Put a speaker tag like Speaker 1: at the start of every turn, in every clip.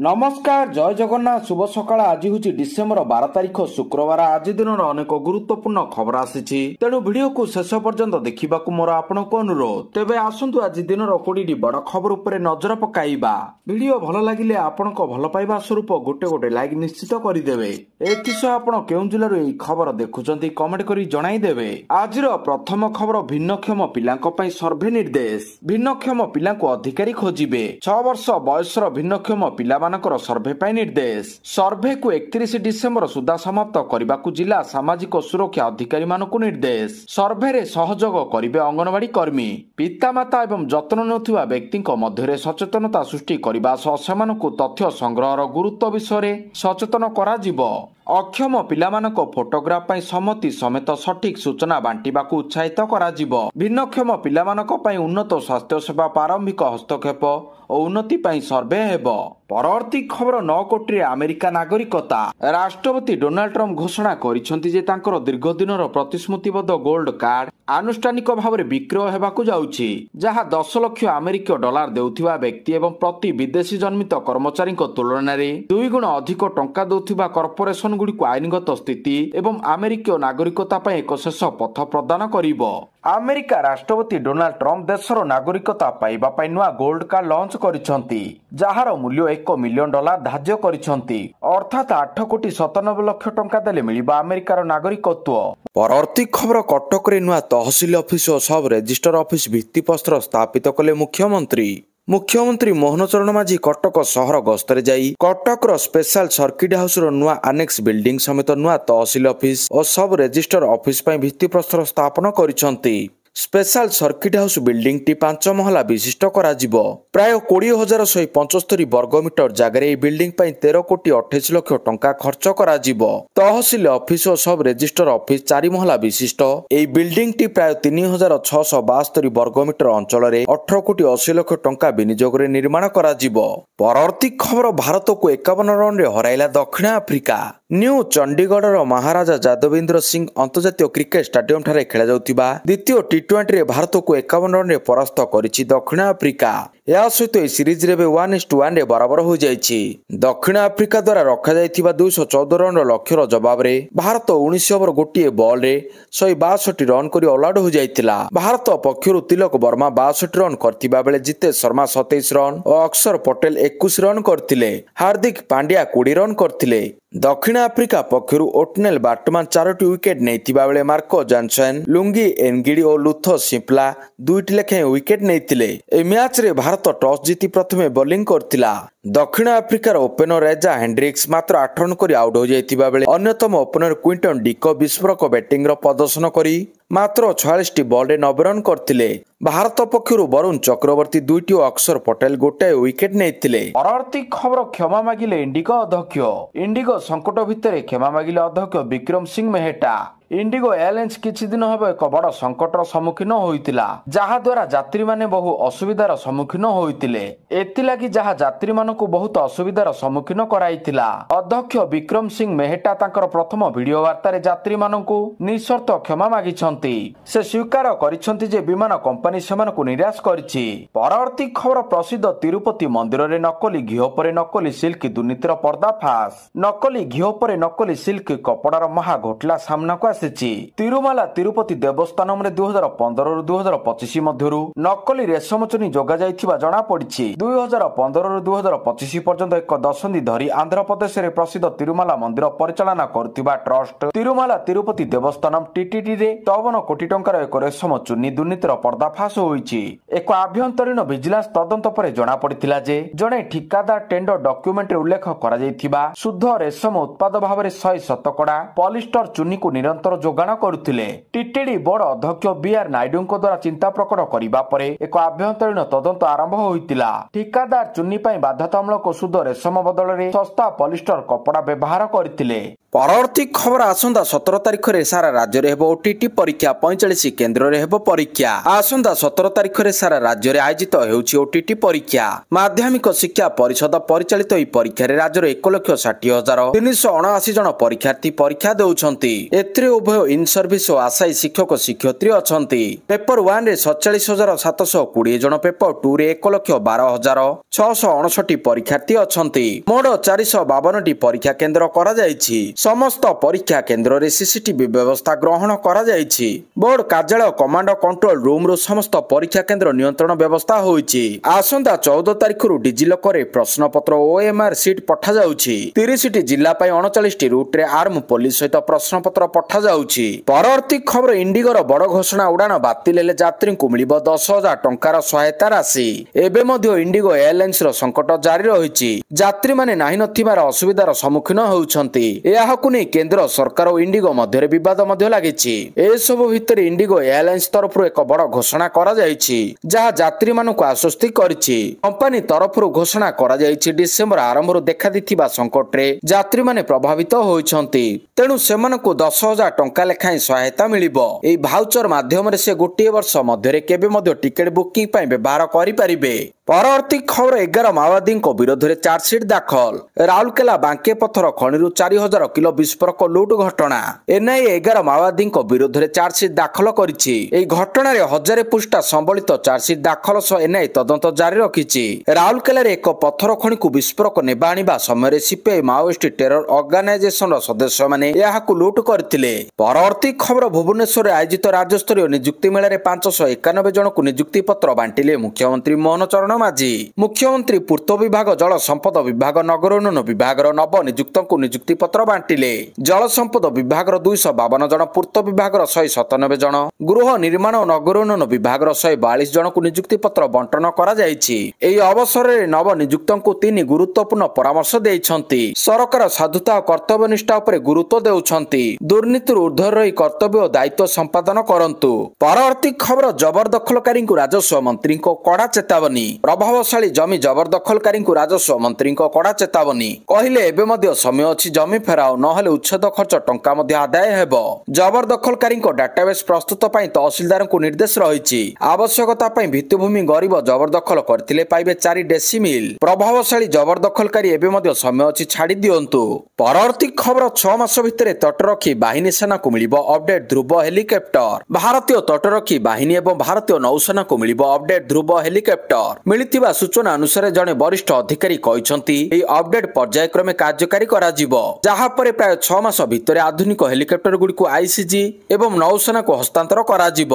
Speaker 1: नमस्कार जय जगन्नाथ शुभ सकाळ। आज हूँ डिसेम्बर 12 तारिख शुक्रवार। आज दिन अनेक गुरुत्वपूर्ण खबर आसी तेणु वीडियो को शेष पर्यंत देखा मोर आपण को अनुरोध। तेबे आसंतु आज दिन 20 बड़ खबर उपर नजर पकाइबा। वीडियो भल लगिले आपण को भल पाइबा स्वरूप गोटे गोटे लाइक निश्चित करदेवे। एथिसह आपण केउं जिल्लार एही खबर देखुचंती कमेंट करी जणाइदेवे। आजिर प्रथम खबर भिन्नक्षम पिलांक पई सर्वे निर्देश। भिन्नक्षम पिलांको अधिकारी खोजिबे। 6 वर्ष बयसर भिन्नक्षम पिला सर्वे पर निर्देश। सर्वे को 31 डिसेम्बर सुधा समाप्त करने को जिला सामाजिक सुरक्षा अधिकारी मानक निर्देश। सर्वे रे सहयोग करिवे अंगनवाड़ी कर्मी। पितामाता एवं जत्न नेउथिबा व्यक्ति मध्य सचेतनता सृष्टि करने सह सेमानकु तथ्य संग्रहर गुरुत्व विषय सचेतन कराजिबो। अक्षम पिलामानक फोटोग्राफ पई सम्मति समेत सठिक सूचना बांटिबाकू उत्साहित कराजिबो। भिन्नक्षम पिलामानक पई उन्नत स्वास्थ्य सेवा प्रारंभिक हस्तक्षेप और उन्नति पई सर्वे हेबो। परवर्ती खबर 9 कोटी अमेरिका नागरिकता। राष्ट्रपति डोनाल्ड ट्रम्प घोषणा करिसेंति जे तांकर दीर्घ दिनर प्रतिश्रुतिबद्ध गोल्ड कार्ड आनुष्ठानिक भाव में विक्रय हेबाकू जाउछि, जहाँ 10 लाख अमेरिकीय डॉलर देउथिबा व्यक्ति एवं प्रति विदेशी जन्मित कर्मचारी तुलन में 2 गुण अधिक टंका देउथिबा कॉर्पोरेशन गुड़िक आईनगत स्थिति एवं अमेरिकीय नागरिकता पर एक शेष पथ प्रदान करिबो। अमेरिका राष्ट्रपति डोनाल्ड ट्रम्प देशर नागरिकता पाइबा पई नुआ गोल्ड कार्ड लॉन्च करिसेंति, जहार मूल्य $1 मिलियन धार्य करिसेंति, अर्थात 8 कोटी 97 लाख टंका देले मिलिबा अमेरिकार नागरिकत्व। परवर्ती खबर कटक रे नुआ तहसील ऑफिस और सब रजिस्टर ऑफिस भित्तिप्रस्तर स्थापित कले मुख्यमंत्री मोहन चरण माझी कटक सहर गस्तरे जाई कटकर स्पेशल सर्किट हाउस नुआ आनेक्स बिल्डिंग समेत नुआ तहसील ऑफिस और सब रजिस्टर ऑफिस पर भित्तिप्रस्तर स्थापन करिसेंति। Special circuit house building T 5 महला विशिष्ट कराजिबो। प्राय 20,175 वर्गमीटर जगह बिल्डिंग पर 13 कोटी 28 लाख टंका खर्च कराजिबो। तहसील ऑफिस और सब रजिस्टर ऑफिस 4 महला विशिष्ट एई बिल्डिंग टी प्राय 3,672 वर्गमीटर अंचल रे 18 कोटी 80 लाख टंका विनियोग रे निर्माण कराजिबो। परवर्ती खबर भारत को 51 रन रे हराइला दक्षिण आफ्रिका। न्यू चंडीगढ़ महाराजा यादवेंद्र सिंह अंतर्जातीय क्रिकेट स्टेडियम ठारे खेला जाउतिबा द्वितीय T20 रे भारत को 51 रन रे परास्त करिछि दक्षिण आफ्रिका। या सहित ए सीरीज रे 1-1 रे बराबर हो जाइछि। दक्षिण आफ्रिका द्वारा रखा जाइथिबा 214 रन लक्ष्यर जवाब रे भारत 19 ओवर गोटिए बॉल रे 162 रन करी ऑल आउट हो जाइतिला। भारत पक्षरु तिलक वर्मा 62 रन करथिबा बेले जितेश शर्मा 27 रन और अक्षर पटेल 21 रन करथिले। हार्दिक पांड्या 20 रन करथिले। दक्षिण आफ्रिका पक्षरु ओटनेल बाटमान 4टी विकेट नैथिबा बेले मार्को जॉनसन, लुंगी एनगिडी और लुथो सिंपला 2टी लेखे विकेट नैथिले। ए मैच रे भारत टॉस जीति प्रथमे बॉलिंग करथिला। दक्षिण आफ्रिकार ओपनर रेजा हेंड्रिक्स मात्र 8 रन करी आउट हो जाइतिबा बेले अन्यतम ओपनर क्विंटन डिको विस्फोरक बैटिंग रो प्रदर्शन करी मात्र 46 बॉल रे 90 रन करथिले। भारत पक्षरु वरुण चक्रवर्ती 2टी और अक्षर पटेल गोटे विकेट नैथिले। परवर्ती खबर क्षमा मागिले इंडिगो अध्यक्ष। इंडिगो संकट भितर क्षमा मागिले अध्यक्ष विक्रम सिंह मेहटा। इंडिगो एयरलाइंस किछि दिन हेबो एक बड़ संकटर सम्मुखीन होइतिला, जहा द्वारा यात्री माने बहु असुविधार सम्मुखीन होइतिले। एतिलागि जहा यात्री मानकु बहुत असुविधार सम्मुखीन कराइतिला। अध्यक्ष विक्रम सिंह मेहटा तांकर प्रथम वीडियो वार्ता रे यात्री मानकु निशर्त क्षमा मागिछंती। से स्वीकार करिछंती जे विमान कंपनी सेमानकु निराश करिछि। परवर्ती खबर प्रसिद्ध तिरुपति मंदिर रे नकली घिओ परे नकली सिल्क दुर्नीतिर पर्दाफाश। नकली घिओ परे नकली सिल्क कपड़ार महा घोटला सामना को तिरुमाला तिरुपति देवस्थानम रे 2015 रु 2025 मध्यरु नकली रेशम चुनी जोगा जाइथिबा जणा पड़िछि। 2015 रु 2025 पर्यंत एक दशंधि धरी आंध्र प्रदेश रे प्रसिद्ध तिरुमाला मंदिर परिचालना करथिबा ट्रस्ट तिरुमाला तिरुपति देवस्थानम टीटीडी रे 53 कोटी टंकार एक रेशम चुनी दुर्नीतिर पर्दाफाश होइछि। एक आभ्यंतरीण विजिलेंस तदंत परे जणा पड़िथिला जे जणे ठिकादार टेंडर डॉक्यूमेंट रे उल्लेख करा जाइथिबा शुद्ध रेशम उत्पाद भाव रे 100 शतकड़ा पॉलिस्टर चुनी को निरंतर जोगाण करुथिले। टीटीडी बोर्ड अध्यक्ष बीआर नायडू द्वारा चिंता प्रकट करिबा परे एक आभ्यंतरीण तदंत आरंभ होइतिला। ठिकादार चुन्नी पई बाध्यतामूलक शुद्ध रेशम बदल रे सस्ता पॉलिस्टर कपड़ा व्यवहार करथिले। ପରବର୍ତ୍ତୀ ଖବର ଆସନ୍ତା 17 ତାରିଖରେ ସାରା ରାଜ୍ୟରେ ହେବ ଓଟିଟି ପରୀକ୍ଷା 45 କେନ୍ଦ୍ରରେ ହେବ ପରୀକ୍ଷା। ଆସନ୍ତା 17 ତାରିଖରେ ସାରା ରାଜ୍ୟରେ ଆୟୋଜିତ ହେଉଛି ଓଟିଟି ପରୀକ୍ଷା। ମାଧ୍ୟମିକ ଶିକ୍ଷା ପରିଷଦ ପରିଚାଳିତ ଏହି ପରୀକ୍ଷାରେ ରାଜ୍ୟର 1,60,379 ଜଣ ପରୀକ୍ଷାର୍ଥୀ ପରୀକ୍ଷା ଦେଉଛନ୍ତି। ଏଥିରେ ଉଭୟ ଇନ୍ ସର୍ଭିସ ଓ ଆଶାୟୀ ଶିକ୍ଷକ ଶିକ୍ଷୟିତ୍ରୀ ଅଛନ୍ତି। ପେପର 1 ରେ 47,720 ଜଣ, ପେପର 2 ରେ 1,12,659 ପରୀକ୍ଷାର୍ଥୀ ଅଛନ୍ତି। ମୋଟ 452ଟି ପରୀକ୍ଷା କେନ୍ଦ୍ର କରାଯାଇଛି। ସମସ୍ତ ପରୀକ୍ଷା କେନ୍ଦ୍ରରେ ସିସିଟିଭି ବ୍ୟବସ୍ଥା ଗ୍ରହଣ କରାଯାଇଛି। ବୋର୍ଡ କାର୍ଯ୍ୟାଳୟ କମାଣ୍ଡ କଣ୍ଟ୍ରୋଲ ରୁମ୍ରୁ ସମସ୍ତ ପରୀକ୍ଷା କେନ୍ଦ୍ର ନିୟନ୍ତ୍ରଣ ବ୍ୟବସ୍ଥା ହୋଇଛି। ଆସନ୍ତା 14 ତାରିଖରୁ ଡିଜିଲକରରେ ପ୍ରଶ୍ନପତ୍ର OMR ସିଟ୍ ପଠାଯାଉଛି। 30ଟି ଜିଲ୍ଲା ପାଇଁ 39ଟି ରୁଟ୍ରେ ଆର୍ମ ପୋଲିସ ସହିତ ପ୍ରଶ୍ନପତ୍ର ପଠାଯାଉଛି। ପରବର୍ତ୍ତୀ ଖବର ଇଣ୍ଡିଗୋର ବଡ଼ ଘୋଷଣା, ଉଡ଼ାଣ ବାତିଲ ହେଲେ ଯାତ୍ରୀଙ୍କୁ ମିଳିବ 10,000 ଟଙ୍କାର ସହାୟତା ରାଶି। ଏବେ ମଧ୍ୟ ଇଣ୍ଡିଗୋ ଏୟାରଲାଇନ୍ସର ସଙ୍କଟ ଜାରି ରହିଛି। ଯାତ୍ରୀମାନେ ନାହିଁ ନଥିବାର ଅସୁବିଧାର ସମ୍ମୁଖୀନ ହେଉଛନ୍ତି। ଏହାକୁ ନେଇ କେନ୍ଦ୍ର ସରକାର ଓ ଇଣ୍ଡିଗୋ ମଧ୍ୟରେ ବିବାଦ ମଧ୍ୟ ଲାଗିଛି। ଏସବୁ ଭିତରେ ଇଣ୍ଡିଗୋ ଏୟାରଲାଇନ୍ସ ତରଫରୁ ଏକ ବଡ଼ ଘୋଷଣା କରାଯାଇଛି, ଯାହା ଯାତ୍ରୀମାନଙ୍କୁ ଆଶ୍ୱସ୍ତି କରିଛି। କମ୍ପାନୀ ତରଫରୁ ଘୋଷଣା କରାଯାଇଛି, ଡିସେମ୍ବର ଆରମ୍ଭରୁ ଦେଖାଦେଇଥିବା ସଙ୍କଟରେ ଯାତ୍ରୀମାନେ ପ୍ରଭାବିତ ହୋଇଛନ୍ତି। ତେଣୁ ସେମାନଙ୍କୁ 10,000 ଟଙ୍କା ଲେଖାଏଁ ସହାୟତା ମିଳିବ। ଏହି ଭାଉଚର ମାଧ୍ୟମରେ ସେ ଗୋଟିଏ ବର୍ଷ ମଧ୍ୟରେ କେବେ ମଧ୍ୟ ଟିକେଟ ବୁକିଂ ପାଇଁ ବ୍ୟବହାର କରିପାରିବେ। ପରବର୍ତ୍ତୀ ଖବର 11 ମାଓବାଦୀଙ୍କ ବିରୋଧରେ ଚାର୍ଜସିଟ୍ ଦାଖଲ। ରାଉରକେଲା ବାଙ୍କେ ପଥର ଖଣିରୁ 4,000 କିଲୋ ବିସ୍ଫୋରକ ଲୁଟ୍ ଘଟଣା। NIA 11 ମାଓବାଦୀଙ୍କ ବିରୋଧରେ ଚାର୍ଜସିଟ୍ ଦାଖଲ କରିଛି। ଏହି ଘଟଣାରେ 1000 ପୃଷ୍ଠା ସମ୍ବଳିତ ଚାର୍ଜସିଟ୍ ଦାଖଲ ସହ NIA ତଦନ୍ତ ଜାରି ରଖିଛି। ରାଉରକେଲାରେ ଏକ ପଥର ଖଣିକୁ ବିସ୍ଫୋରକ ନେବା ଆଣିବା ସମୟରେ CPI ମାଓଇଷ୍ଟ ଟେରର ଅର୍ଗାନାଇଜେସନର ସଦସ୍ୟମାନେ ଏହାକୁ ଲୁଟ୍ କରିଥିଲେ। ପରବର୍ତ୍ତୀ ଖବର ଭୁବନେଶ୍ୱରରେ ଆୟୋଜିତ ରାଜ୍ୟସ୍ତରୀୟ ନିଯୁକ୍ତି ମେଳାରେ 591 ଜଣଙ୍କୁ ନିଯୁକ୍ତି ପତ୍ର ବାଣ୍ଟିଲେ ମୁଖ୍ୟମନ୍ତ୍ରୀ ମୋହନ ଚରଣ ମାଝୀ। ମୁଖ୍ୟମନ୍ତ୍ରୀ ପୂର୍ତ୍ତ ବିଭାଗ, ଜଳ ସମ୍ପଦ ବିଭାଗ, ନଗର ଉନ୍ନୟନ ବିଭାଗର ନବ ନିଯୁକ୍ତଙ୍କୁ ନିଯୁକ୍ତି ପତ୍ର ବାଣ୍ଟିଲେ। ଜଳ ସମ୍ପଦ ବିଭାଗର 252 ଜଣ, ପୂର୍ତ୍ତ ବିଭାଗର 197 ଜଣ, ଗୃହ ନିର୍ମାଣ ଓ ନଗର ଉନ୍ନୟନ ବିଭାଗର 142 ଜଣଙ୍କୁ ନିଯୁକ୍ତି ପତ୍ର ବଣ୍ଟନ କରାଯାଇଛି। ଏହି ଅବସରରେ ନବ ନିଯୁକ୍ତଙ୍କୁ 3 ଗୁରୁତ୍ୱପୂର୍ଣ୍ଣ ପରାମର୍ଶ ଦେଇଛନ୍ତି। ସରକାର ସାଧୁତା ଓ କର୍ତ୍ତବ୍ୟନିଷ୍ଠା ଉପରେ ଗୁରୁତ୍ୱ ଦେଉଛନ୍ତି। ଦୁର୍ନୀତିରୁ ଉର୍ଦ୍ଧ୍ୱରେ ରହି କର୍ତ୍ତବ୍ୟ ଓ ଦାୟିତ୍ୱ ସମ୍ପାଦନ କରନ୍ତୁ। ପରବର୍ତ୍ତୀ ଖବର ଜବରଦଖଲକାରୀଙ୍କୁ ରାଜସ୍ୱ ମନ୍ତ୍ରୀଙ୍କ କଡ଼ା ଚେତାବନୀ। ପ୍ରଭାବଶାଳୀ ଜମି ଜବରଦଖଲକାରୀଙ୍କୁ ରାଜସ୍ୱ ମନ୍ତ୍ରୀଙ୍କ କଡ଼ା ଚେତାବନୀ। କହିଲେ ଏବେ ମଧ୍ୟ ସମୟ ଅଛି, ଜମି ଫେରାଅ, ନହେଲେ ଉଚ୍ଛେଦ ଖର୍ଚ୍ଚ ଟଙ୍କା ମଧ୍ୟ ଆଦାୟ ହେବ। ଜବରଦଖଲକାରୀଙ୍କ ଡାଟାବେସ୍ ପ୍ରସ୍ତୁତ ପାଇଁ ତହସିଲଦାରଙ୍କୁ ନିର୍ଦ୍ଦେଶ ରହିଛି। ଆବଶ୍ୟକତା ପାଇଁ ଭିତ୍ତିଭୂମି ଗରିବ ଜବରଦଖଲ କରିଥିଲେ ପାଇବେ 4 ଡେସିମିଲ୍। ପ୍ରଭାବଶାଳୀ ଜବରଦଖଲକାରୀ ଏବେ ମଧ୍ୟ ସମୟ ଅଛି, ଛାଡ଼ି ଦିଅନ୍ତୁ। ପରବର୍ତ୍ତୀ ଖବର 6 ମାସ ଭିତରେ ତଟରକ୍ଷୀ ବାହିନୀ ସେନାକୁ ମିଳିବ ଅପଡେଟ୍ ଧ୍ରୁବ ହେଲିକପ୍ଟର। ଭାରତୀୟ ତଟରକ୍ଷୀ ବାହିନୀ ଏବଂ ଭାରତୀୟ ନୌସେନାକୁ ମିଳିବ ଅପଡେଟ୍ ଧ୍ରୁବ ହେଲିକପ୍ଟର। ମିଳିଥିବା ସୂଚନା ଅନୁସାରେ ଜଣେ ବରିଷ୍ଠ ଅଧିକାରୀ କହିଛନ୍ତି, ଏହି ଅପଡେଟ୍ ପର୍ଯ୍ୟାୟକ୍ରମେ କାର୍ଯ୍ୟକାରୀ କରାଯିବ, ଯାହା ପରେ ପ୍ରାୟ 6 ମାସ ଭିତରେ ଆଧୁନିକ ହେଲିକପ୍ଟର ଗୁଡ଼ିକୁ ICG ଏବଂ ନୌସେନାକୁ ହସ୍ତାନ୍ତର କରାଯିବ।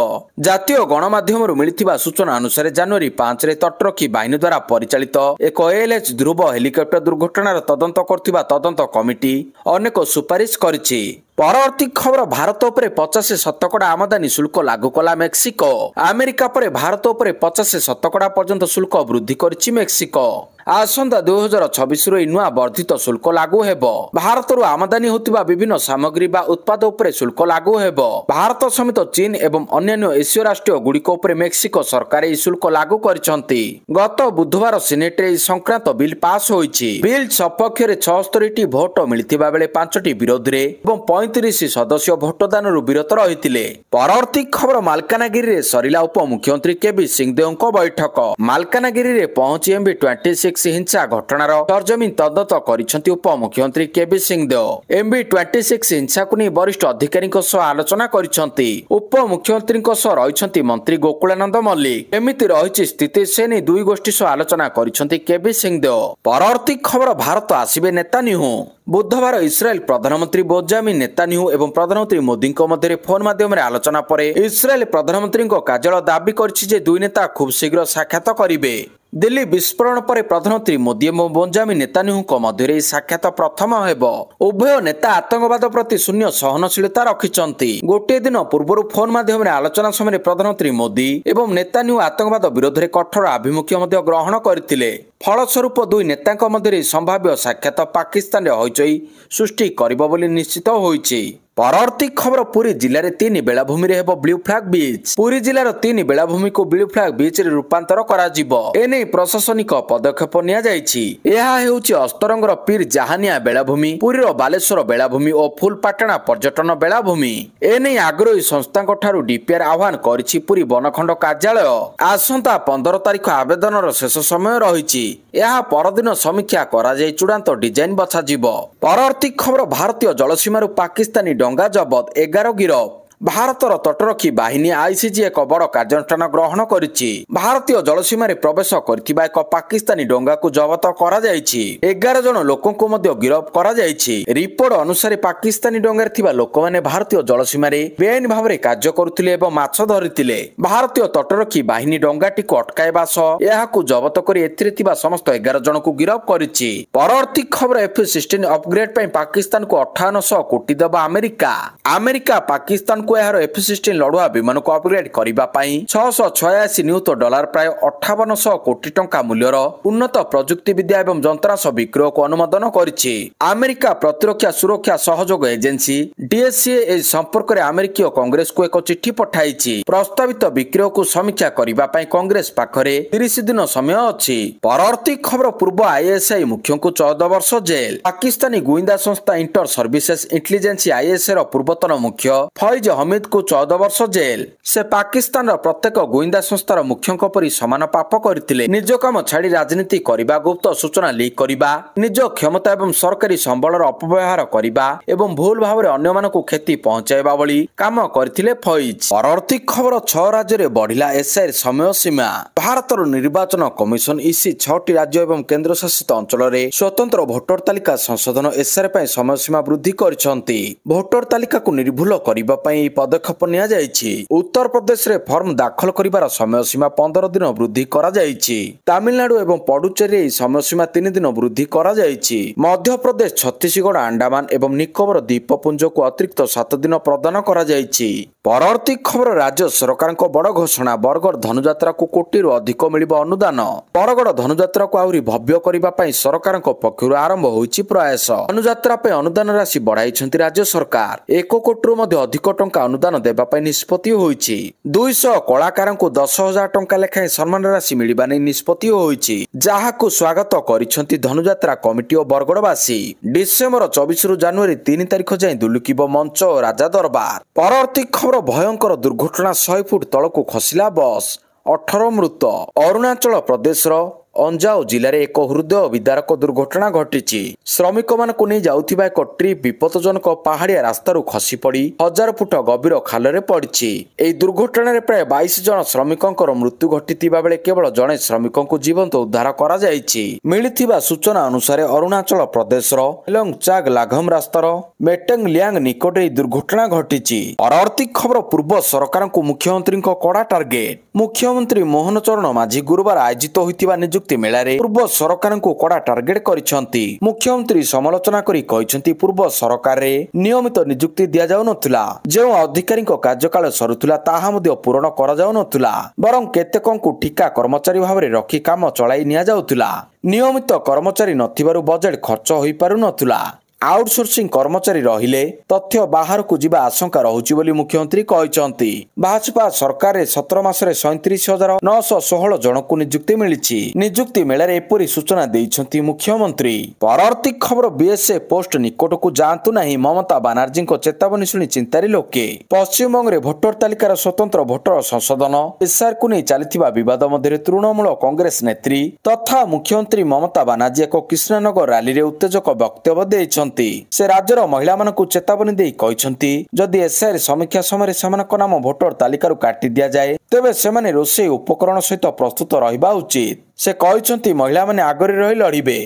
Speaker 1: ଜାତୀୟ ଗଣମାଧ୍ୟମରୁ ମିଳିଥିବା ସୂଚନା ଅନୁସାରେ ଜାନୁଆରୀ 5ରେ ତଟରକ୍ଷୀ ବାହିନୀ ଦ୍ୱାରା ପରିଚାଳିତ ଏକ ALH ଧ୍ରୁବ ହେଲିକପ୍ଟର ଦୁର୍ଘଟଣାର ତଦନ୍ତ କରୁଥିବା ତଦନ୍ତ କମିଟି ଅନେକ ସୁପାରିଶ କରିଛି। ପରବର୍ତ୍ତୀ ଖବର ଭାରତ ଉପରେ 50% ଆମଦାନୀ ଶୁଳ୍କ ଲାଗୁ କଲା ମେକ୍ସିକୋ। ଆମେରିକା ପରେ ଭାରତ ଉପରେ 50% ପର୍ଯ୍ୟନ୍ତ ଶୁଳ୍କ ବୃଦ୍ଧି କରିଛି ମେକ୍ସିକୋ। ଆସନ୍ତା 2026ରୁ ଏହି ନୂଆ ବର୍ଦ୍ଧିତ ଶୁଳ୍କ ଲାଗୁ ହେବ। ଭାରତରୁ ଆମଦାନୀ ହେଉଥିବା ବିଭିନ୍ନ ସାମଗ୍ରୀ ବା ଉତ୍ପାଦ ଉପରେ ଶୁଳ୍କ ଲାଗୁ ହେବ। ଭାରତ ସମେତ ଚୀନ ଏବଂ ଅନ୍ୟାନ୍ୟ ଏସୀୟ ରାଷ୍ଟ୍ର ଗୁଡ଼ିକ ଉପରେ ମେକ୍ସିକୋ ସରକାର ଏହି ଶୁଳ୍କ ଲାଗୁ କରିଛନ୍ତି। ଗତ ବୁଧବାର ସିନେଟରେ ଏହି ସଂକ୍ରାନ୍ତ ବିଲ୍ ପାସ୍ ହୋଇଛି। ବିଲ୍ ସପକ୍ଷରେ 76ଟି ଭୋଟ ମିଳିଥିବା ବେଳେ 5ଟି ବିରୋଧରେ ଏବଂ 35 ସଦସ୍ୟ ଭୋଟଦାନରୁ ବିରତ ରହିଥିଲେ। ପରବର୍ତ୍ତୀ ଖବର ମାଲକାନଗିରିରେ ସରିଲା ଉପମୁଖ୍ୟମନ୍ତ୍ରୀ କେବି ସିଂହଦେଓଙ୍କ ବୈଠକ। ମାଲକାନଗିରିରେ ପହଞ୍ଚି MB-26 ହିଂସା ଘଟଣାର ସରଜମିନ ତଦନ୍ତ କରିଛନ୍ତି ଉପମୁଖ୍ୟମନ୍ତ୍ରୀ କେବି ସିଂହଦେଓ। MB-26 ହିଂସାକୁ ନେଇ ବରିଷ୍ଠ ଅଧିକାରୀଙ୍କ ସହ ଆଲୋଚନା କରିଛନ୍ତି। ଉପମୁଖ୍ୟମନ୍ତ୍ରୀଙ୍କ ସହ ରହିଛନ୍ତି ମନ୍ତ୍ରୀ ଗୋକୁଳାନନ୍ଦ ମଲ୍ଲିକ। ଏମିତି ରହିଛି ସ୍ଥିତି, ସେ ନେଇ ଦୁଇ ଗୋଷ୍ଠୀ ସହ ଆଲୋଚନା କରିଛନ୍ତି କେବି ସିଂହଦେଓ। ପରବର୍ତ୍ତୀ ଖବର ଭାରତ ଆସିବେ ନେତାନ୍ୟାହୁ। ବୁଧବାର ଇସ୍ରାଏଲ ପ୍ରଧାନମନ୍ତ୍ରୀ ବେଞ୍ଜାମିନ ନେତାନ୍ୟାହୁ ଏବଂ ପ୍ରଧାନମନ୍ତ୍ରୀ ମୋଦିଙ୍କ ମଧ୍ୟରେ ଫୋନ ମାଧ୍ୟମରେ ଆଲୋଚନା ପରେ ଇସ୍ରାଏଲ ପ୍ରଧାନମନ୍ତ୍ରୀଙ୍କ କାର୍ଯ୍ୟାଳୟ ଦାବି କରିଛି ଯେ ଦୁଇ ନେତା ଖୁବ୍ ଶୀଘ୍ର ସାକ୍ଷାତ କରିବେ। ଦିଲ୍ଲୀ ବିସ୍ଫୋରଣ ପରେ ପ୍ରଧାନମନ୍ତ୍ରୀ ମୋଦି ଏବଂ ବେଞ୍ଜାମିନ ନେତାନ୍ୟାହୁଙ୍କ ମଧ୍ୟରେ ଏହି ସାକ୍ଷାତ ପ୍ରଥମ ହେବ। ଉଭୟ ନେତା ଆତଙ୍କବାଦ ପ୍ରତି ଶୂନ୍ୟ ସହନଶୀଳତା ରଖିଛନ୍ତି। ଗୋଟିଏ ଦିନ ପୂର୍ବରୁ ଫୋନ ମାଧ୍ୟମରେ ଆଲୋଚନା ସମୟରେ ପ୍ରଧାନମନ୍ତ୍ରୀ ମୋଦି ଏବଂ ନେତାନ୍ୟାହୁ ଆତଙ୍କବାଦ ବିରୋଧରେ କଠୋର ଆଭିମୁଖ୍ୟ ମଧ୍ୟ ଗ୍ରହଣ କରିଥିଲେ। ଫଳସ୍ୱରୂପ ଦୁଇ ନେତାଙ୍କ ମଧ୍ୟରେ ସମ୍ଭାବ୍ୟ ସାକ୍ଷାତ ପାକିସ୍ତାନରେ ହଇଚଇ ସୃଷ୍ଟି କରିବ ବୋଲି ନିଶ୍ଚିତ ହୋଇଛି। ପରବର୍ତ୍ତୀ ଖବର ପୁରୀ ଜିଲ୍ଲାରେ 3 ବେଳାଭୂମିରେ ହେବ ବ୍ଲୁ ଫ୍ଲାଗ ବିଚ୍। ପୁରୀ ଜିଲ୍ଲାର 3 ବେଳାଭୂମିକୁ ବ୍ଲୁ ଫ୍ଲାଗ ବିଚ୍ରେ ରୂପାନ୍ତର କରାଯିବ। ଏନେଇ ପ୍ରଶାସନିକ ପଦକ୍ଷେପ ନିଆଯାଇଛି। ଏହା ହେଉଛି ଅସ୍ତରଙ୍ଗର ପୀର ଜାହାନିଆ ବେଳାଭୂମି, ପୁରୀର ବାଲେଶ୍ୱର ବେଳାଭୂମି ଓ ଫୁଲପାଟଣା ପର୍ଯ୍ୟଟନ ବେଳାଭୂମି। ଏନେଇ ଆଗ୍ରହୀ ସଂସ୍ଥାଙ୍କ ଠାରୁ ଡିପିଆର ଆହ୍ୱାନ କରିଛି ପୁରୀ ବନଖଣ୍ଡ କାର୍ଯ୍ୟାଳୟ। ଆସନ୍ତା 15 ତାରିଖ ଆବେଦନର ଶେଷ ସମୟ ରହିଛି। ଏହା ପରଦିନ ସମୀକ୍ଷା କରାଯାଇ ଚୂଡ଼ାନ୍ତ ଡିଜାଇନ ବଛାଯିବ। ପରବର୍ତ୍ତୀ ଖବର ଭାରତୀୟ ଜଳସୀମାରୁ ପାକିସ୍ତାନୀ ଡଙ୍ଗା ଜବତ, 11 ଗିରଫ। ଭାରତର ତଟରକ୍ଷୀ ବାହିନୀ ଆଇସିଜି ଏକ ବଡ଼ କାର୍ଯ୍ୟାନୁଷ୍ଠାନ ଗ୍ରହଣ କରିଛି। ଭାରତୀୟ ଜଳସୀମାରେ ପ୍ରବେଶ କରିଥିବା ଏକ ପାକିସ୍ତାନୀ ଡଙ୍ଗାକୁ ଜବତ କରାଯାଇଛି। 11 ଜଣ ଲୋକଙ୍କୁ ମଧ୍ୟ ଗିରଫ କରାଯାଇଛି। ରିପୋର୍ଟ ଅନୁସାରେ ପାକିସ୍ତାନୀ ଡଙ୍ଗାରେ ଥିବା ଲୋକମାନେ ଭାରତୀୟ ଜଳସୀମାରେ ବେଆଇନ ଭାବରେ କାର୍ଯ୍ୟ କରୁଥିଲେ ଏବଂ ମାଛ ଧରିଥିଲେ। ଭାରତୀୟ ତଟରକ୍ଷୀ ବାହିନୀ ଡଙ୍ଗାଟିକୁ ଅଟକାଇବା ସହ ଏହାକୁ ଜବତ କରି ଏଥିରେ ଥିବା ସମସ୍ତ 11 ଜଣଙ୍କୁ ଗିରଫ କରିଛି। ପରବର୍ତ୍ତୀ ଖବର F-16 ଅପଗ୍ରେଡ ପାଇଁ ପାକିସ୍ତାନକୁ 5800 କୋଟି ଦେବ ଆମେରିକା। ଆମେରିକା ପାକିସ୍ତାନ ଏହାର F-16 ଲଢୁଆ ବିମାନକୁ ଅପଗ୍ରେଡ କରିବା ପାଇଁ $686 ନିୟୁତ ପ୍ରାୟ 5800 କୋଟି ଟଙ୍କା ମୂଲ୍ୟର ଉନ୍ନତ ପ୍ରଯୁକ୍ତି ବିଦ୍ୟା ଏବଂ ଯନ୍ତ୍ରାଂଶ ବିକ୍ରୟକୁ ଅନୁମୋଦନ କରିଛି। ଆମେରିକା ପ୍ରତିରକ୍ଷା ସୁରକ୍ଷା ସହଯୋଗ ଏଜେନ୍ସି DSCA ଏହି ସମ୍ପର୍କରେ ଆମେରିକୀୟ କଂଗ୍ରେସକୁ ଏକ ଚିଠି ପଠାଇଛି। ପ୍ରସ୍ତାବିତ ବିକ୍ରୟକୁ ସମୀକ୍ଷା କରିବା ପାଇଁ କଂଗ୍ରେସ ପାଖରେ 30 ଦିନ ସମୟ ଅଛି। ପରବର୍ତ୍ତୀ ଖବର ପୂର୍ବ ISI ମୁଖ୍ୟଙ୍କୁ 14 ବର୍ଷ ଜେଲ। ପାକିସ୍ତାନୀ ଗୁଇନ୍ଦା ସଂସ୍ଥା ଇଣ୍ଟର ସର୍ଭିସେସ୍ ଇଣ୍ଟେଲିଜେନ୍ସ ISI ର ପୂର୍ବତନ ମୁଖ୍ୟ ଫୈଜ ହମିଦକୁ 14 ବର୍ଷ ଜେଲ। ସେ ପାକିସ୍ତାନର ପ୍ରତ୍ୟେକ ଗୁଇନ୍ଦା ସଂସ୍ଥାର ମୁଖ୍ୟଙ୍କ ପରି ସମାନ ପାପ କରିଥିଲେ। ନିଜ କାମ ଛାଡ଼ି ରାଜନୀତି କରିବା, ଗୁପ୍ତ ସୂଚନା ଲିକ୍ କରିବା, ନିଜ କ୍ଷମତା ଏବଂ ସରକାରୀ ସମ୍ବଳର ଅପବ୍ୟବହାର କରିବା ଏବଂ ଭୁଲ ଭାବରେ ଅନ୍ୟମାନଙ୍କୁ କ୍ଷତି ପହଞ୍ଚାଇବା ଭଳି କାମ କରିଥିଲେ ଫୈଜ। ପରବର୍ତ୍ତୀ ଖବର 6 ରାଜ୍ୟରେ ବଢିଲା SIR ସମୟ ସୀମା। ଭାରତର ନିର୍ବାଚନ କମିଶନ EC 6ଟି ରାଜ୍ୟ ଏବଂ କେନ୍ଦ୍ରଶାସିତ ଅଞ୍ଚଳରେ ସ୍ୱତନ୍ତ୍ର ଭୋଟର ତାଲିକା ସଂଶୋଧନ SIR ପାଇଁ ସମୟ ସୀମା ବୃଦ୍ଧି କରିଛନ୍ତି। ଭୋଟର ତାଲିକାକୁ ନିର୍ଭୁଲ କରିବା ପାଇଁ ପଦକ୍ଷେପ ନିଆଯାଇଛି। ଉତ୍ତରପ୍ରଦେଶରେ ଫର୍ମ ଦାଖଲ କରିବାର ସମୟ ସୀମା 15 ଦିନ ବୃଦ୍ଧି କରାଯାଇଛି। ତାମିଲନାଡୁ ଏବଂ ପଡୁଚେରୀରେ ଏହି ସମୟ ସୀମା 3 ଦିନ ବୃଦ୍ଧି କରାଯାଇଛି। ମଧ୍ୟପ୍ରଦେଶ, ଛତିଶଗଡ଼, ଆଣ୍ଡାମାନ ଏବଂ ନିକୋବର ଦ୍ୱୀପପୁଞ୍ଜକୁ ଅତିରିକ୍ତ 7 ଦିନ ପ୍ରଦାନ କରାଯାଇଛି। ପରବର୍ତ୍ତୀ ଖବର ରାଜ୍ୟ ସରକାରଙ୍କ ବଡ଼ ଘୋଷଣା, ବରଗଡ଼ ଧନୁଯାତ୍ରାକୁ କୋଟିରୁ ଅଧିକ ମିଳିବ ଅନୁଦାନ। ବରଗଡ଼ ଧନୁଯାତ୍ରାକୁ ଆହୁରି ଭବ୍ୟ କରିବା ପାଇଁ ସରକାରଙ୍କ ପକ୍ଷରୁ ଆରମ୍ଭ ହୋଇଛି ପ୍ରୟାସ। ଧନୁଯାତ୍ରା ପାଇଁ ଅନୁଦାନ ରାଶି ବଢାଇଛନ୍ତି ରାଜ୍ୟ ସରକାର। 1 କୋଟିରୁ ମଧ୍ୟ ଅଧିକ ଟଙ୍କା ଅନୁଦାନ ଦେବା ପାଇଁ ନିଷ୍ପତ୍ତି ହୋଇଛି। 200 କଳାକାରଙ୍କୁ 10,000 ଟଙ୍କା ଲେଖାଏଁ ସମ୍ମାନ ରାଶି ମିଳିବା ନେଇ ନିଷ୍ପତ୍ତି ହୋଇଛି, ଯାହାକୁ ସ୍ୱାଗତ କରିଛନ୍ତି ଧନୁଯାତ୍ରା କମିଟି ଓ ବରଗଡ଼ବାସୀ। ଡିସେମ୍ବର 24 ରୁ ଜାନୁଆରୀ 3 ତାରିଖ ଯାଏଁ ଦୁଲୁକିବ ମଞ୍ଚ ଓ ରାଜା ଦରବାର। ପରବର୍ତ୍ତୀ ଖବର ଭୟଙ୍କର ଦୁର୍ଘଟଣା, 100 ଫୁଟ ତଳକୁ ଖସିଲା ବସ୍, 18 ମୃତ। ଅରୁଣାଚଳ ପ୍ରଦେଶର ଅଞ୍ଜାଓ ଜିଲ୍ଲାରେ ଏକ ହୃଦୟ ବିଦାରକ ଦୁର୍ଘଟଣା ଘଟିଛି। ଶ୍ରମିକମାନଙ୍କୁ ନେଇ ଯାଉଥିବା ଏକ ଟ୍ରିପ୍ ବିପଦଜନକ ପାହାଡ଼ିଆ ରାସ୍ତାରୁ ଖସି ପଡ଼ି 1000 ଫୁଟ ଗଭୀର ଖାଲରେ ପଡ଼ିଛି। ଏହି ଦୁର୍ଘଟଣାରେ ପ୍ରାୟ 22 ଜଣ ଶ୍ରମିକଙ୍କର ମୃତ୍ୟୁ ଘଟିଥିବା ବେଳେ କେବଳ ଜଣେ ଶ୍ରମିକଙ୍କୁ ଜୀବନ୍ତ ଉଦ୍ଧାର କରାଯାଇଛି। ମିଳିଥିବା ସୂଚନା ଅନୁସାରେ ଅରୁଣାଚଳ ପ୍ରଦେଶର ହେଲଙ୍ଗଚାଗ ଲାଘମ ରାସ୍ତାର ମେଟେଙ୍ଗଲିଆଙ୍ଗ ନିକଟରେ ଏହି ଦୁର୍ଘଟଣା ଘଟିଛି। ପରବର୍ତ୍ତୀ ଖବର ପୂର୍ବ ସରକାରଙ୍କୁ ମୁଖ୍ୟମନ୍ତ୍ରୀଙ୍କ କଡ଼ା ଟାର୍ଗେଟ। ମୁଖ୍ୟମନ୍ତ୍ରୀ ମୋହନ ଚରଣ ମାଝୀ ଗୁରୁବାର ଆୟୋଜିତ ହୋଇଥିବା ନିଯୁକ୍ତି ମେଳାରେ ପୂର୍ବ ସରକାରଙ୍କୁ କଡ଼ା ଟାର୍ଗେଟ କରିଛନ୍ତି। ମୁଖ୍ୟମନ୍ତ୍ରୀ ସମାଲୋଚନା କରି କହିଛନ୍ତି, ପୂର୍ବ ସରକାରରେ ନିୟମିତ ନିଯୁକ୍ତି ଦିଆଯାଉନଥିଲା। ଯେଉଁ ଅଧିକାରୀଙ୍କ କାର୍ଯ୍ୟକାଳ ସରୁଥିଲା ତାହା ମଧ୍ୟ ପୂରଣ କରାଯାଉନଥିଲା, ବରଂ କେତେକଙ୍କୁ ଠିକା କର୍ମଚାରୀ ଭାବରେ ରଖି କାମ ଚଳାଇ ନିଆଯାଉଥିଲା। ନିୟମିତ କର୍ମଚାରୀ ନଥିବାରୁ ବଜେଟ୍ ଖର୍ଚ୍ଚ ହୋଇପାରୁନଥିଲା। ଆଉଟସୋର୍ସିଂ କର୍ମଚାରୀ ରହିଲେ ତଥ୍ୟ ବାହାରକୁ ଯିବା ଆଶଙ୍କା ରହୁଛି ବୋଲି ମୁଖ୍ୟମନ୍ତ୍ରୀ କହିଛନ୍ତି। ଭାଜପା ସରକାରରେ 17 ମାସରେ 37,916 ଜଣଙ୍କୁ ନିଯୁକ୍ତି ମିଳିଛି। ନିଯୁକ୍ତି ମେଳାରେ ଏପରି ସୂଚନା ଦେଇଛନ୍ତି ମୁଖ୍ୟମନ୍ତ୍ରୀ। ପରବର୍ତ୍ତୀ ଖବର, BSF ପୋଷ୍ଟ ନିକଟକୁ ଯାଆନ୍ତୁ ନାହିଁ, ମମତା ବାନାର୍ଜୀଙ୍କ ଚେତାବନୀ ଶୁଣି ଚିନ୍ତାରେ ଲୋକେ। ପଶ୍ଚିମବଙ୍ଗରେ ଭୋଟର ତାଲିକାର ସ୍ୱତନ୍ତ୍ର ଭୋଟର ସଂଶୋଧନ SIRକୁ ନେଇ ଚାଲିଥିବା ବିବାଦ ମଧ୍ୟରେ ତୃଣମୂଳ କଂଗ୍ରେସ ନେତ୍ରୀ ତଥା ମୁଖ୍ୟମନ୍ତ୍ରୀ ମମତା ବାନାର୍ଜୀ ଏକ କୃଷ୍ଣନଗର ରାଲିରେ ଉତ୍ତେଜକ ବକ୍ତବ୍ୟ ଦେଇଛନ୍ତି। ସେ ରାଜ୍ୟର ମହିଳାମାନଙ୍କୁ ଚେତାବନୀ ଦେଇ କହିଛନ୍ତି, ଯଦି SIR ସମୀକ୍ଷା ସମୟରେ ସେମାନଙ୍କ ନାମ ଭୋଟର ତାଲିକାରୁ କାଟି ଦିଆଯାଏ ତେବେ ସେମାନେ ରୋଷେଇ ଉପକରଣ ସହିତ ପ୍ରସ୍ତୁତ ରହିବା ଉଚିତ। ସେ କହିଛନ୍ତି, ମହିଳାମାନେ ଆଗରେ ରହି ଲଢ଼ିବେ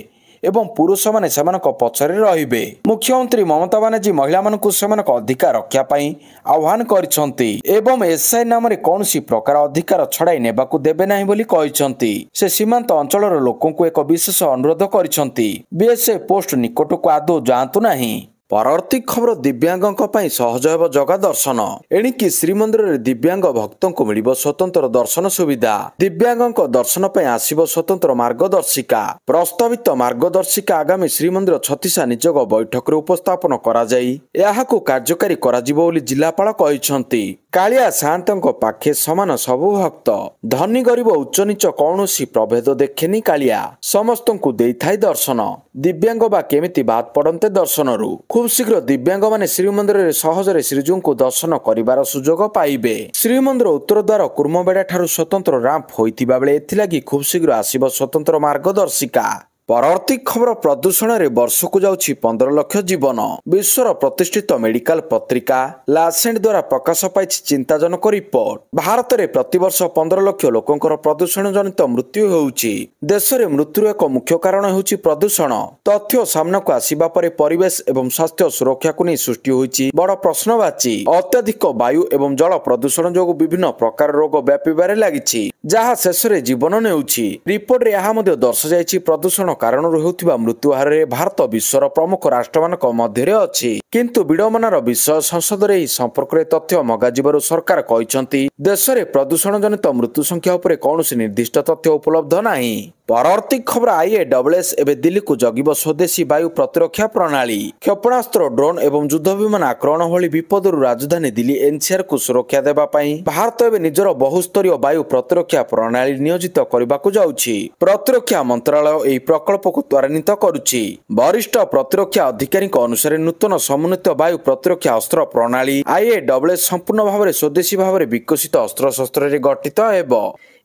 Speaker 1: ଏବଂ ପୁରୁଷମାନେ ସେମାନଙ୍କ ପଛରେ ରହିବେ। ମୁଖ୍ୟମନ୍ତ୍ରୀ ମମତା ବାନାର୍ଜୀ ମହିଳାମାନଙ୍କୁ ସେମାନଙ୍କ ଅଧିକାର ରକ୍ଷା ପାଇଁ ଆହ୍ୱାନ କରିଛନ୍ତି ଏବଂ SIR ନାମରେ କୌଣସି ପ୍ରକାର ଅଧିକାର ଛଡ଼ାଇ ନେବାକୁ ଦେବେ ନାହିଁ ବୋଲି କହିଛନ୍ତି। ସେ ସୀମାନ୍ତ ଅଞ୍ଚଳର ଲୋକଙ୍କୁ ଏକ ବିଶେଷ ଅନୁରୋଧ କରିଛନ୍ତି, BSF ପୋଷ୍ଟ ନିକଟକୁ ଆଦୌ ଯାଆନ୍ତୁ ନାହିଁ। ପରବର୍ତ୍ତୀ ଖବର ଦିବ୍ୟାଙ୍ଗଙ୍କ ପାଇଁ ସହଜ ହେବ ଜଗା ଦର୍ଶନ। ଏଣିକି ଶ୍ରୀମନ୍ଦିରରେ ଦିବ୍ୟାଙ୍ଗ ଭକ୍ତଙ୍କୁ ମିଳିବ ସ୍ୱତନ୍ତ୍ର ଦର୍ଶନ ସୁବିଧା। ଦିବ୍ୟାଙ୍ଗଙ୍କ ଦର୍ଶନ ପାଇଁ ଆସିବ ସ୍ୱତନ୍ତ୍ର ମାର୍ଗଦର୍ଶିକା। ପ୍ରସ୍ତାବିତ ମାର୍ଗଦର୍ଶିକା ଆଗାମୀ ଶ୍ରୀମନ୍ଦିର ଛତିଶା ନିଯୋଗ ବୈଠକରେ ଉପସ୍ଥାପନ କରାଯାଇ ଏହାକୁ କାର୍ଯ୍ୟକାରୀ କରାଯିବ ବୋଲି ଜିଲ୍ଲାପାଳ କହିଛନ୍ତି। କାଳିଆ ସାଆନ୍ତଙ୍କ ପାଖେ ସମାନ ସବୁ ଭକ୍ତ। ଧନୀ ଗରିବ ଉଚ୍ଚ ନିଚ କୌଣସି ପ୍ରଭେଦ ଦେଖେନି କାଳିଆ। ସମସ୍ତଙ୍କୁ ଦେଇଥାଏ ଦର୍ଶନ। ଦିବ୍ୟାଙ୍ଗ ବା କେମିତି ବାଦ୍ ପଡନ୍ତେ ଦର୍ଶନରୁ। ଖୁବ୍ ଶୀଘ୍ର ଦିବ୍ୟାଙ୍ଗମାନେ ଶ୍ରୀମନ୍ଦିରରେ ସହଜରେ ଶ୍ରୀଜୀଉଙ୍କୁ ଦର୍ଶନ କରିବାର ସୁଯୋଗ ପାଇବେ। ଶ୍ରୀମନ୍ଦିର ଉତ୍ତର ଦ୍ୱାର କୁର୍ମବେଡା ଠାରୁ ସ୍ୱତନ୍ତ୍ର ରାମ୍ପ ହୋଇଥିବା ବେଳେ ଏଥିଲାଗି ଖୁବ୍ ଶୀଘ୍ର ଆସିବ ସ୍ୱତନ୍ତ୍ର ମାର୍ଗଦର୍ଶିକା। ପରବର୍ତ୍ତୀ ଖବର ପ୍ରଦୂଷଣରେ ବର୍ଷକୁ ଯାଉଛି 15 ଲକ୍ଷ ଜୀବନ। ବିଶ୍ୱର ପ୍ରତିଷ୍ଠିତ ମେଡିକାଲ ପତ୍ରିକା ଲାସେଣ୍ଟ ଦ୍ୱାରା ପ୍ରକାଶ ପାଇଛି ଚିନ୍ତାଜନକ ରିପୋର୍ଟ। ଭାରତରେ ପ୍ରତିବର୍ଷ 15 ଲକ୍ଷ ଲୋକଙ୍କର ପ୍ରଦୂଷଣ ଜନିତ ମୃତ୍ୟୁ ହେଉଛି। ଦେଶରେ ମୃତ୍ୟୁର ଏକ ମୁଖ୍ୟ କାରଣ ହେଉଛି ପ୍ରଦୂଷଣ। ତଥ୍ୟ ସାମ୍ନାକୁ ଆସିବା ପରେ ପରିବେଶ ଏବଂ ସ୍ୱାସ୍ଥ୍ୟ ସୁରକ୍ଷାକୁ ନେଇ ସୃଷ୍ଟି ହୋଇଛି ବଡ଼ ପ୍ରଶ୍ନବାଚୀ। ଅତ୍ୟଧିକ ବାୟୁ ଏବଂ ଜଳ ପ୍ରଦୂଷଣ ଯୋଗୁଁ ବିଭିନ୍ନ ପ୍ରକାର ରୋଗ ବ୍ୟାପିବାରେ ଲାଗିଛି, ଯାହା ଶେଷରେ ଜୀବନ ନେଉଛି। ରିପୋର୍ଟରେ ଏହା ମଧ୍ୟ ଦର୍ଶାଯାଇଛି ପ୍ରଦୂଷଣ କାରଣରୁ ହେଉଥିବା ମୃତ୍ୟୁ ହାରରେ ଭାରତ ବିଶ୍ୱର ପ୍ରମୁଖ ରାଷ୍ଟ୍ରମାନଙ୍କ ମଧ୍ୟରେ ଅଛି। କିନ୍ତୁ ବିଡମ୍ବନାର ବିଷୟ ସଂସଦରେ ଏହି ସମ୍ପର୍କରେ ତଥ୍ୟ ମଗାଯିବାରୁ ସରକାର କହିଛନ୍ତି ଦେଶରେ ପ୍ରଦୂଷଣ ଜନିତ ମୃତ୍ୟୁ ସଂଖ୍ୟା ଉପରେ କୌଣସି ନିର୍ଦ୍ଦିଷ୍ଟ ତଥ୍ୟ ଉପଲବ୍ଧ ନାହିଁ। ପରବର୍ତ୍ତୀ ଖବର IAS ଏବେ ଦିଲ୍ଲୀକୁ ଜଗିବ ସ୍ୱଦେଶୀ ବାୟୁ ପ୍ରତିରକ୍ଷା ପ୍ରଣାଳୀ। କ୍ଷେପଣାସ୍ତ୍ର, ଡ୍ରୋନ୍ ଏବଂ ଯୁଦ୍ଧ ବିମାନ ଆକ୍ରମଣ ଭଳି ବିପଦରୁ ରାଜଧାନୀ ଦିଲ୍ଲୀ NCRକୁ ସୁରକ୍ଷା ଦେବା ପାଇଁ ଭାରତ ଏବେ ନିଜର ବହୁସ୍ତରୀୟ ବାୟୁ ପ୍ରତିରକ୍ଷା ପ୍ରଣାଳୀ ନିୟୋଜିତ କରିବାକୁ ଯାଉଛି। ପ୍ରତିରକ୍ଷା ମନ୍ତ୍ରାଳୟ ଏହି ପ୍ରକଳ୍ପକୁ ତ୍ୱରାନ୍ୱିତ କରୁଛି। ବରିଷ୍ଠ ପ୍ରତିରକ୍ଷା ଅଧିକାରୀଙ୍କ ଅନୁସାରେ ନୂତନ ସମନ୍ୱିତ ବାୟୁ ପ୍ରତିରକ୍ଷା ଅସ୍ତ୍ର ପ୍ରଣାଳୀ IAS ସମ୍ପୂର୍ଣ୍ଣ ଭାବରେ ସ୍ୱଦେଶୀ ଭାବରେ ବିକଶିତ ଅସ୍ତ୍ରଶସ୍ତ୍ରରେ ଗଠିତ ହେବ।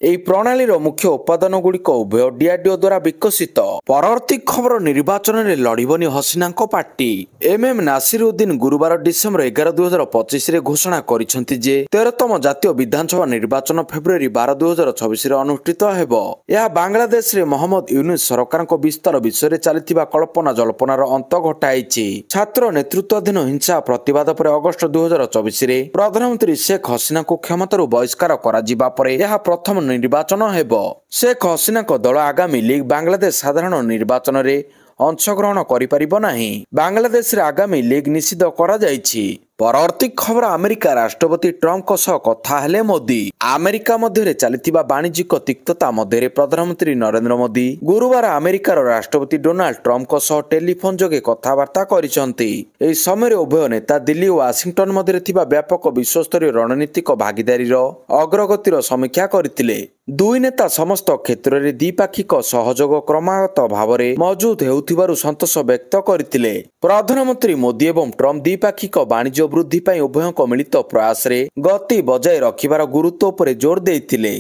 Speaker 1: ଏହି ପ୍ରଣାଳୀର ମୁଖ୍ୟ ଉପାଦାନ ଗୁଡ଼ିକ ଉଭୟ DRDO ଦ୍ୱାରା ବିକଶିତ। ପରବର୍ତ୍ତୀ ଖବର ନିର୍ବାଚନରେ ଲଢ଼ିବନି ହସିନାଙ୍କ ପାର୍ଟି। MM ନାସିରୁଦ୍ଦିନ ଗୁରୁବାର ଡିସେମ୍ବର 11, 2025ରେ ଘୋଷଣା କରିଛନ୍ତି ଯେ 13ତମ ଜାତୀୟ ବିଧାନସଭା ନିର୍ବାଚନ ଫେବୃଆରୀ 12, 2026ରେ ଅନୁଷ୍ଠିତ ହେବ। ଏହା ବାଂଲାଦେଶରେ ମହମ୍ମଦ ୟୁନୁସ ସରକାରଙ୍କ ବିସ୍ତାର ବିଷୟରେ ଚାଲିଥିବା କଳ୍ପନା ଜଳ୍ପନାର ଅନ୍ତ ଘଟାଇଛି। ଛାତ୍ର ନେତୃତ୍ୱାଧୀନ ହିଂସା ପ୍ରତିବାଦ ପରେ ଅଗଷ୍ଟ 2024ରେ ପ୍ରଧାନମନ୍ତ୍ରୀ ଶେଖ ହସିନାଙ୍କୁ କ୍ଷମତାରୁ ବହିଷ୍କାର କରାଯିବା ପରେ ଏହା ପ୍ରଥମ ନିର୍ବାଚନ ହେବ। ଶେଖ ହସିନାଙ୍କ ଦଳ ଆଗାମୀ ଲିଗ୍ ବାଂଲାଦେଶ ସାଧାରଣ ନିର୍ବାଚନରେ ଅଂଶଗ୍ରହଣ କରିପାରିବ ନାହିଁ। ବାଂଲାଦେଶରେ ଆଗାମୀ ଲିଗ୍ ନିଷିଦ୍ଧ କରାଯାଇଛି। ପରବର୍ତ୍ତୀ ଖବର ଆମେରିକା ରାଷ୍ଟ୍ରପତି ଟ୍ରମ୍ପଙ୍କ ସହ କଥା ହେଲେ ମୋଦି। ଆମେରିକା ମଧ୍ୟରେ ଚାଲିଥିବା ବାଣିଜ୍ୟିକ ତିକ୍ତତା ମଧ୍ୟରେ ପ୍ରଧାନମନ୍ତ୍ରୀ ନରେନ୍ଦ୍ର ମୋଦି ଗୁରୁବାର ଆମେରିକାର ରାଷ୍ଟ୍ରପତି ଡୋନାଲ୍ଡ ଟ୍ରମ୍ପଙ୍କ ସହ ଟେଲିଫୋନ ଯୋଗେ କଥାବାର୍ତ୍ତା କରିଛନ୍ତି। ଏହି ସମୟରେ ଉଭୟ ନେତା ଦିଲ୍ଲୀ ଓ ୱାଶିଂଟନ ମଧ୍ୟରେ ଥିବା ବ୍ୟାପକ ବିଶ୍ୱସ୍ତରୀୟ ରଣନୀତିକ ଭାଗିଦାରୀର ଅଗ୍ରଗତିର ସମୀକ୍ଷା କରିଥିଲେ। ଦୁଇ ନେତା ସମସ୍ତ କ୍ଷେତ୍ରରେ ଦ୍ୱିପାକ୍ଷିକ ସହଯୋଗ କ୍ରମାଗତ ଭାବରେ ମଜବୁତ ହେଉଥିବାରୁ ସନ୍ତୋଷ ବ୍ୟକ୍ତ କରିଥିଲେ। ପ୍ରଧାନମନ୍ତ୍ରୀ ମୋଦି ଏବଂ ଟ୍ରମ୍ପ ଦ୍ୱିପାକ୍ଷିକ ବାଣିଜ୍ୟ ବୃଦ୍ଧି ପାଇଁ ଉଭୟଙ୍କ ମିଳିତ ପ୍ରୟାସରେ ଗତି ବଜାୟ ରଖିବାର ଗୁରୁତ୍ୱ ଉପରେ ଜୋର ଦେଇଥିଲେ।